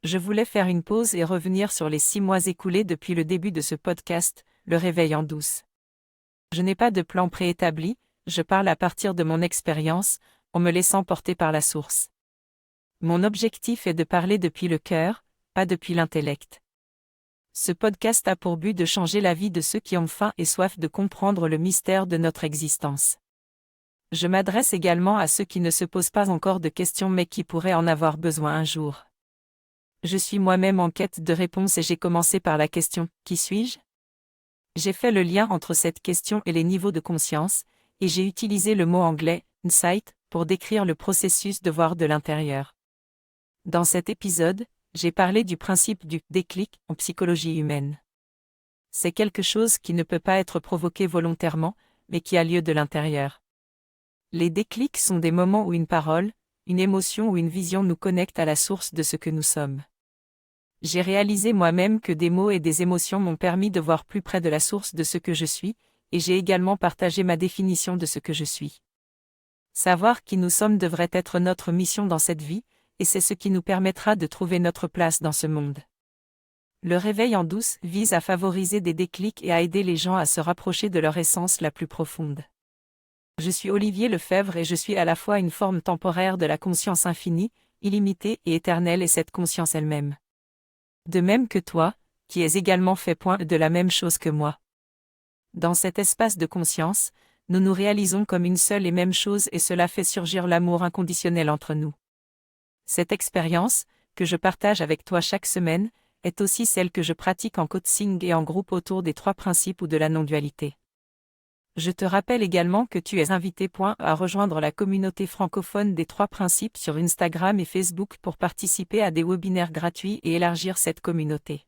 Je voulais faire une pause et revenir sur les 6 mois écoulés depuis le début de ce podcast, Le Réveil en douce. Je n'ai pas de plan préétabli, je parle à partir de mon expérience, en me laissant porter par la source. Mon objectif est de parler depuis le cœur, pas depuis l'intellect. Ce podcast a pour but de changer la vie de ceux qui ont faim et soif de comprendre le mystère de notre existence. Je m'adresse également à ceux qui ne se posent pas encore de questions mais qui pourraient en avoir besoin un jour. Je suis moi-même en quête de réponses et j'ai commencé par la question « Qui suis-je » J'ai fait le lien entre cette question et les niveaux de conscience, et j'ai utilisé le mot anglais « insight » pour décrire le processus de voir de l'intérieur. Dans cet épisode, j'ai parlé du principe du « déclic » en psychologie humaine. C'est quelque chose qui ne peut pas être provoqué volontairement, mais qui a lieu de l'intérieur. Les déclics sont des moments où une parole, une émotion ou une vision nous connectent à la source de ce que nous sommes. J'ai réalisé moi-même que des mots et des émotions m'ont permis de voir plus près de la source de ce que je suis, et j'ai également partagé ma définition de ce que je suis. Savoir qui nous sommes devrait être notre mission dans cette vie, et c'est ce qui nous permettra de trouver notre place dans ce monde. Le réveil en douce vise à favoriser des déclics et à aider les gens à se rapprocher de leur essence la plus profonde. Je suis Olivier Lefebvre et je suis à la fois une forme temporaire de la conscience infinie, illimitée et éternelle et cette conscience elle-même. De même que toi, qui es également fait point de la même chose que moi. Dans cet espace de conscience, nous nous réalisons comme une seule et même chose et cela fait surgir l'amour inconditionnel entre nous. Cette expérience, que je partage avec toi chaque semaine, est aussi celle que je pratique en coaching et en groupe autour des 3 principes ou de la non-dualité. Je te rappelle également que tu es invité à rejoindre la communauté francophone des 3 principes sur Instagram et Facebook pour participer à des webinaires gratuits et élargir cette communauté.